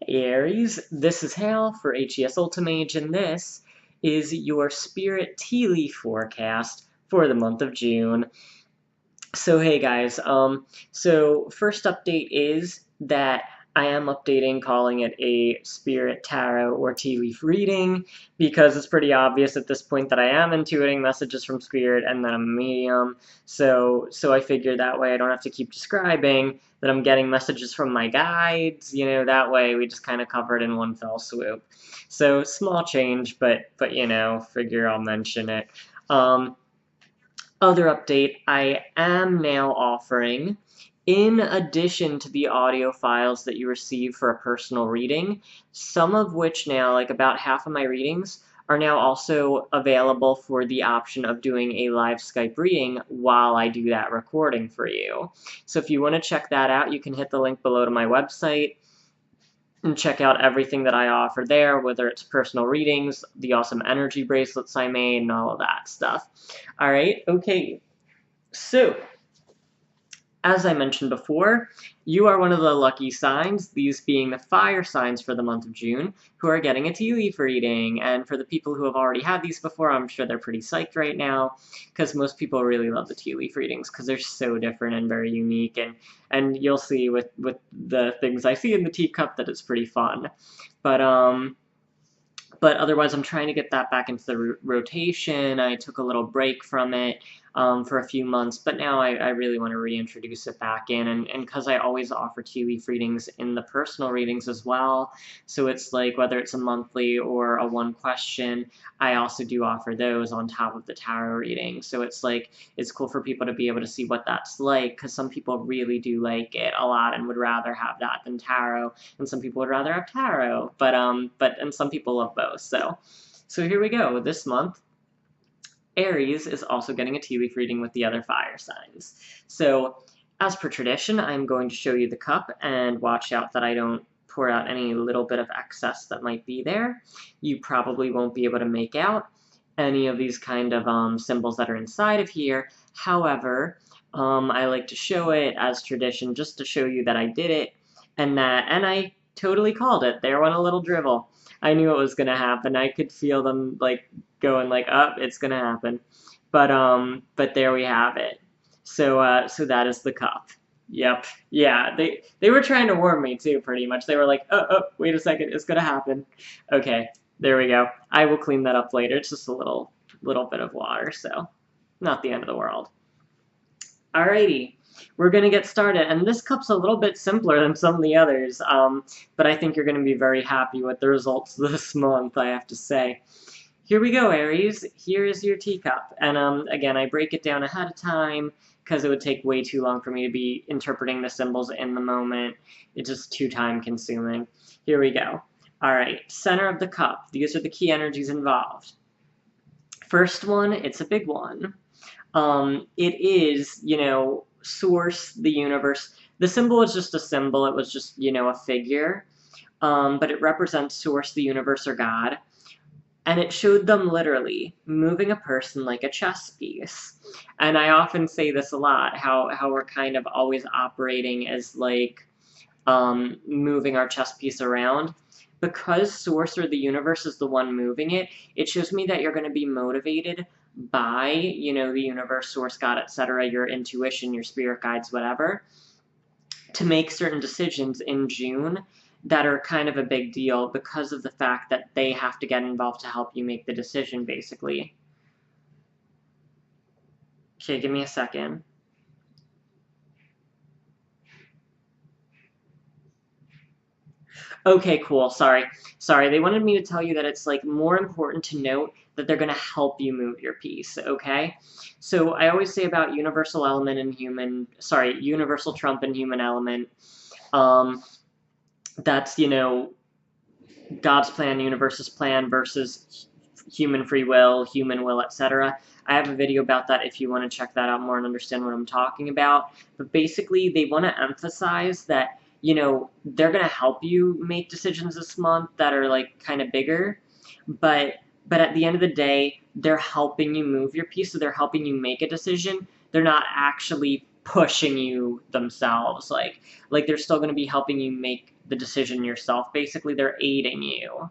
Aries, this is Hal for HES Ultimage, and this is your Spirit Tea Leaf forecast for the month of June. So hey guys, so first update is that I am updating, calling it a Spirit Tarot or Tea Leaf reading, because it's pretty obvious at this point that I am intuiting messages from Spirit and that I'm a medium, so I figured that way I don't have to keep describing that I'm getting messages from my guides, that way we just kind of cover it in one fell swoop. So small change, but figure I'll mention it. Other update, I am now offering, in addition to the audio files that you receive for a personal reading, some of which now, like about half of my readings, are now also available for the option of doing a live Skype reading while I do that recording for you. So if you want to check that out, you can hit the link below to my website and check out everything that I offer there, whether it's personal readings, the awesome energy bracelets I made, and all of that stuff. All right, okay. So, as I mentioned before, you are one of the lucky signs, these being the fire signs for the month of June, who are getting a tea leaf reading. And for the people who have already had these before, I'm sure they're pretty psyched right now, because most people really love the tea leaf readings, because they're so different and very unique, and you'll see with the things I see in the teacup that it's pretty fun. But otherwise, I'm trying to get that back into the rotation. I took a little break from it for a few months, but now I really want to reintroduce it back in, and because I always offer tea leaf readings in the personal readings as well, so it's like whether it's a monthly or a one question, I also do offer those on top of the tarot reading. So it's like, it's cool for people to be able to see what that's like, because some people really do like it a lot and would rather have that than tarot, and some people would rather have tarot, and some people love both. So here we go. This month, Aries is also getting a tea leaf reading with the other fire signs. So, as per tradition, I'm going to show you the cup and watch out that I don't pour out any little bit of excess that might be there. You probably won't be able to make out any of these kind of symbols that are inside of here. However, I like to show it as tradition just to show you that I did it, and I totally called it. There went a little dribble. I knew it was gonna happen. I could feel them like going like, up, it's gonna happen. But there we have it. So that is the cup. Yep. Yeah, they were trying to warn me too, pretty much. They were like, oh, wait a second, it's gonna happen. Okay, there we go. I will clean that up later. It's just a little bit of water, so not the end of the world. Alrighty. We're going to get started, and this cup's a little bit simpler than some of the others, but I think you're going to be very happy with the results this month, I have to say. Here we go, Aries. Here is your teacup, and again, I break it down ahead of time because it would take way too long for me to be interpreting the symbols in the moment. It's just too time-consuming. Here we go. Alright, center of the cup. These are the key energies involved. First one, it's a big one. It is, Source, the universe. The symbol is just a symbol. It was just, a figure. But it represents Source, the universe, or God. And it showed them literally moving a person like a chess piece. And I often say this a lot, how we're kind of always operating as like moving our chess piece around. Because Source, or the universe, is the one moving it, it shows me that you're going to be motivated by, the universe, Source, God, etc., your intuition, your spirit guides, whatever, to make certain decisions in June that are kind of a big deal because of the fact that they have to get involved to help you make the decision, basically. Okay, give me a second. Okay, cool. Sorry. They wanted me to tell you that it's like more important to note that they're going to help you move your piece, okay? So I always say about universal element and universal trump and human element. That's, God's plan, universe's plan versus human free will, human will, etc. I have a video about that if you want to check that out more and understand what I'm talking about. But basically, they want to emphasize that they're going to help you make decisions this month that are like kind of bigger, but at the end of the day, they're helping you move your piece, so they're helping you make a decision. They're not actually pushing you themselves. Like they're still going to be helping you make the decision yourself. Basically, they're aiding you.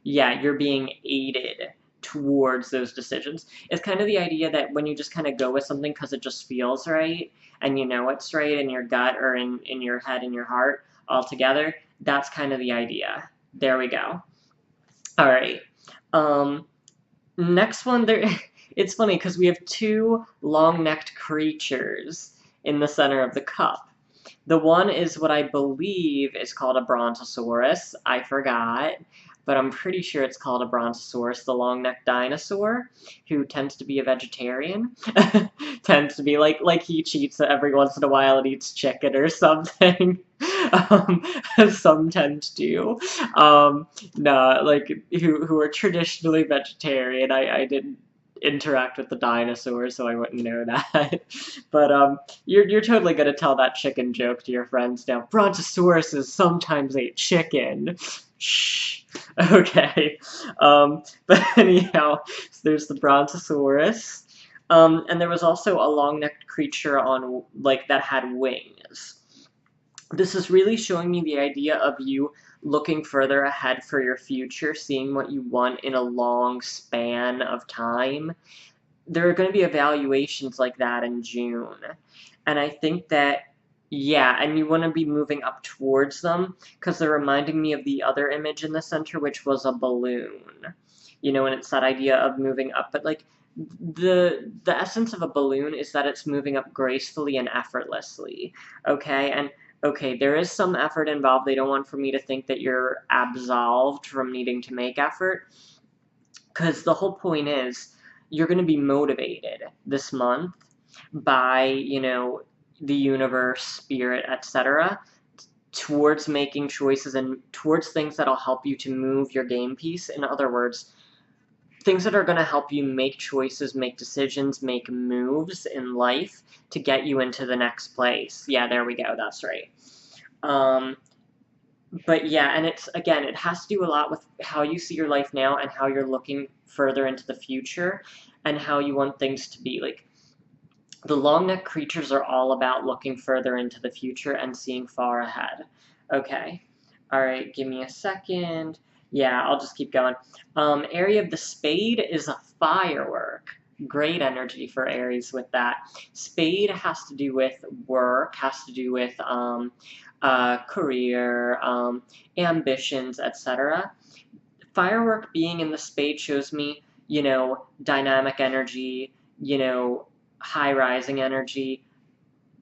Yeah, you're being aided towards those decisions. It's kind of the idea that when you just kind of go with something because it just feels right and you know it's right in your gut or in your head and your heart all together, that's kind of the idea. There we go. All right. Um, Next one, there. It's funny because we have two long-necked creatures in the center of the cup. The one is what I believe is called a brontosaurus. I forgot, but I'm pretty sure it's called a brontosaurus, the long-necked dinosaur, who tends to be a vegetarian. Tends to be like he cheats every once in a while and eats chicken or something. As some tend to do. No, like who are traditionally vegetarian. I didn't interact with the dinosaurs, so I wouldn't know that. But you're totally gonna tell that chicken joke to your friends now. Brontosauruses sometimes ate chicken. Shh. Okay. But anyhow, so there's the Brontosaurus. And there was also a long-necked creature on like that had wings. This is really showing me the idea of you looking further ahead for your future, seeing what you want in a long span of time. There are going to be evaluations like that in June. And I think that, yeah, and you want to be moving up towards them because they're reminding me of the other image in the center, which was a balloon. You know, and it's that idea of moving up, but like the essence of a balloon is that it's moving up gracefully and effortlessly. Okay, and okay, there is some effort involved. They don't want for me to think that you're absolved from needing to make effort, because the whole point is you're going to be motivated this month by, you know, the universe, spirit, etc., towards making choices and towards things that'll help you to move your game piece. In other words, things that are going to help you make choices, make decisions, make moves in life to get you into the next place. Yeah, there we go. That's right. But yeah, and it's, again, it has to do a lot with how you see your life now and how you're looking further into the future and how you want things to be. Like, the long-necked creatures are all about looking further into the future and seeing far ahead. Okay. All right, give me a second. Yeah, I'll just keep going. Area of the Spade is a firework. Great energy for Aries with that. Spade has to do with work, has to do with career, ambitions, etc. Firework being in the Spade shows me, you know, dynamic energy, you know, high rising energy,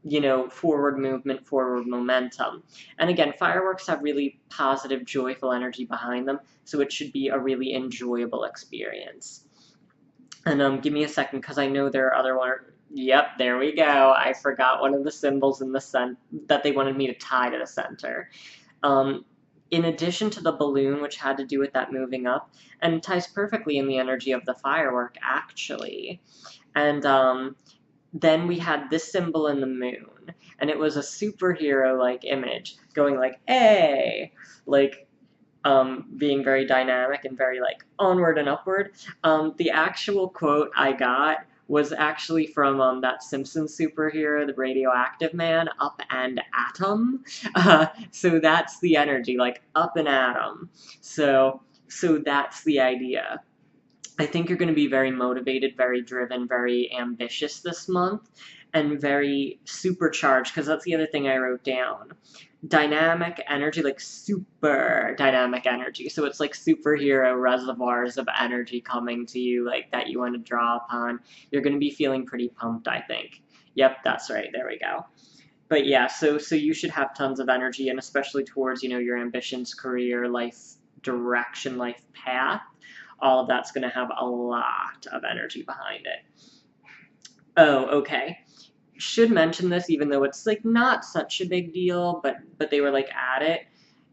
you know, forward movement, forward momentum. And again, fireworks have really positive, joyful energy behind them, so it should be a really enjoyable experience. And give me a second, because I know there are other ones. Yep, there we go. I forgot one of the symbols in the that they wanted me to tie to the center. In addition to the balloon, which had to do with that moving up, and ties perfectly in the energy of the firework, actually. And then we had this symbol in the moon, and it was a superhero-like image, going like, hey, like, being very dynamic and very, like, onward and upward. The actual quote I got was actually from that Simpsons superhero, the radioactive man, Up and Atom. So that's the energy, like, up and atom. So that's the idea. I think you're going to be very motivated, very driven, very ambitious this month, and very supercharged, because that's the other thing I wrote down. Dynamic energy, like super dynamic energy. So it's like superhero reservoirs of energy coming to you, like that you want to draw upon. You're going to be feeling pretty pumped, I think. Yep, that's right. There we go. But yeah, so you should have tons of energy, and especially towards, you know, your ambitions, career, life direction, life path. All of that's going to have a lot of energy behind it. Oh, okay. Should mention this, even though it's like not such a big deal, but they were like at it.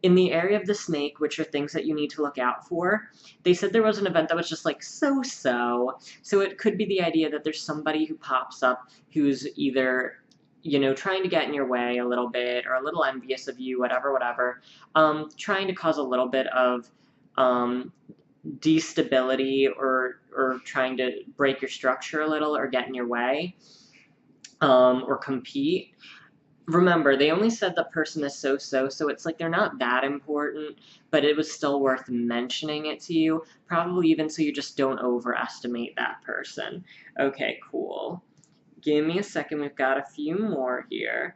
In the area of the snake, which are things that you need to look out for, they said there was an event that was just like so-so. So it could be the idea that there's somebody who pops up who's either, you know, trying to get in your way a little bit or a little envious of you, whatever, trying to cause a little bit of destability or trying to break your structure a little or get in your way. or compete. Remember, they only said the person is so-so, so it's like they're not that important, but it was still worth mentioning it to you, probably even so you just don't overestimate that person. Okay, cool. Give me a second, we've got a few more here.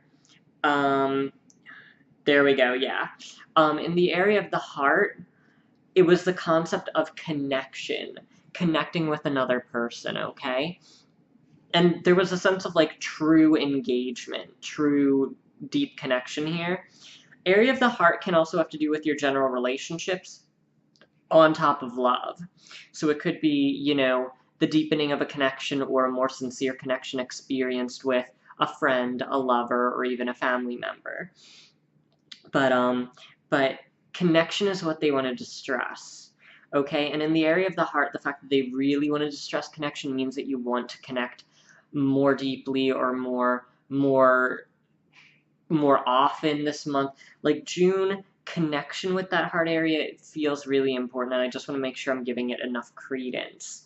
There we go, yeah. In the area of the heart, it was the concept of connection, connecting with another person, okay? And there was a sense of like true engagement, true deep connection here. Area of the heart can also have to do with your general relationships on top of love. So it could be, you know, the deepening of a connection or a more sincere connection experienced with a friend, a lover, or even a family member. But connection is what they wanted to stress. Okay, and in the area of the heart, the fact that they really wanted to stress connection means that you want to connect more deeply or more often this month. Like June, connection with that heart area, it feels really important, and I just want to make sure I'm giving it enough credence.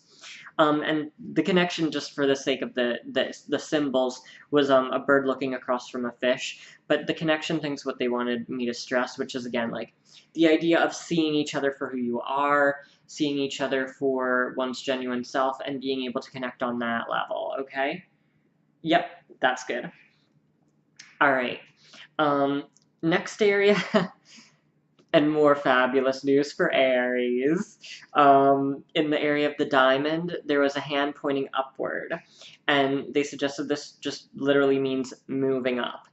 And the connection, just for the sake of the symbols, was a bird looking across from a fish. But the connection thing's what they wanted me to stress, which is, again, like the idea of seeing each other for who you are, seeing each other for one's genuine self, and being able to connect on that level, okay? Yep, that's good. All right. Next area, and more fabulous news for Aries. In the area of the diamond, there was a hand pointing upward, and they suggested this just literally means moving up.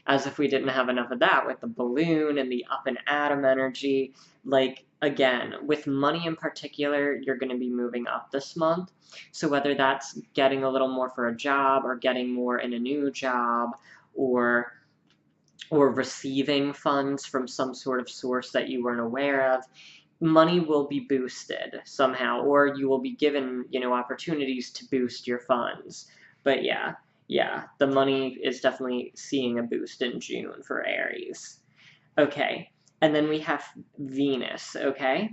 As if we didn't have enough of that with the balloon and the up and atom energy. Like, again, with money in particular, you're going to be moving up this month. So whether that's getting a little more for a job or getting more in a new job or receiving funds from some sort of source that you weren't aware of, money will be boosted somehow, or you will be given, you know, opportunities to boost your funds. But yeah, the money is definitely seeing a boost in June for Aries. Okay, and then we have Venus, okay?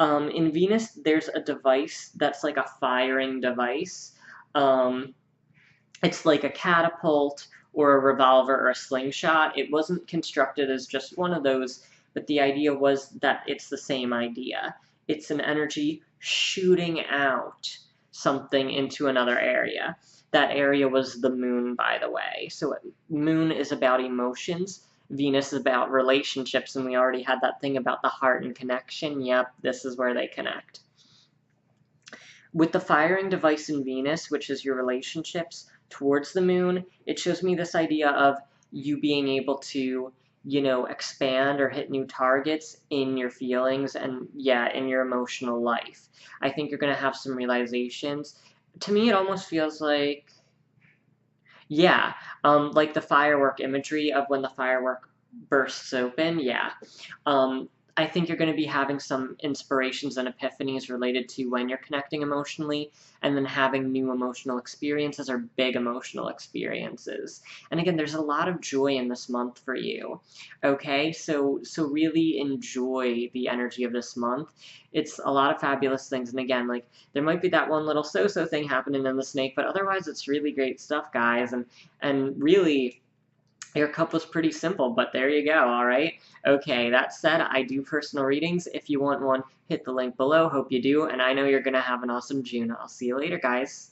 In Venus, there's a device that's like a firing device. It's like a catapult or a revolver or a slingshot. It wasn't constructed as just one of those, but the idea was that it's the same idea. It's an energy shooting out something into another area. That area was the moon, by the way. So moon is about emotions. Venus is about relationships, and we already had that thing about the heart and connection. Yep, this is where they connect. With the firing device in Venus, which is your relationships towards the moon, it shows me this idea of you being able to, you know, expand or hit new targets in your feelings and, yeah, in your emotional life. I think you're going to have some realizations. To me, it almost feels like, yeah, like the firework imagery of when the firework bursts open, yeah. I think you're going to be having some inspirations and epiphanies related to when you're connecting emotionally, and then having new emotional experiences or big emotional experiences. And again, there's a lot of joy in this month for you. Okay, so really enjoy the energy of this month. It's a lot of fabulous things, and again, like there might be that one little so-so thing happening in the snake, but otherwise it's really great stuff, guys. And really, your cup was pretty simple, but there you go, alright? Okay, that said, I do personal readings. If you want one, hit the link below. Hope you do, and I know you're going to have an awesome June. I'll see you later, guys.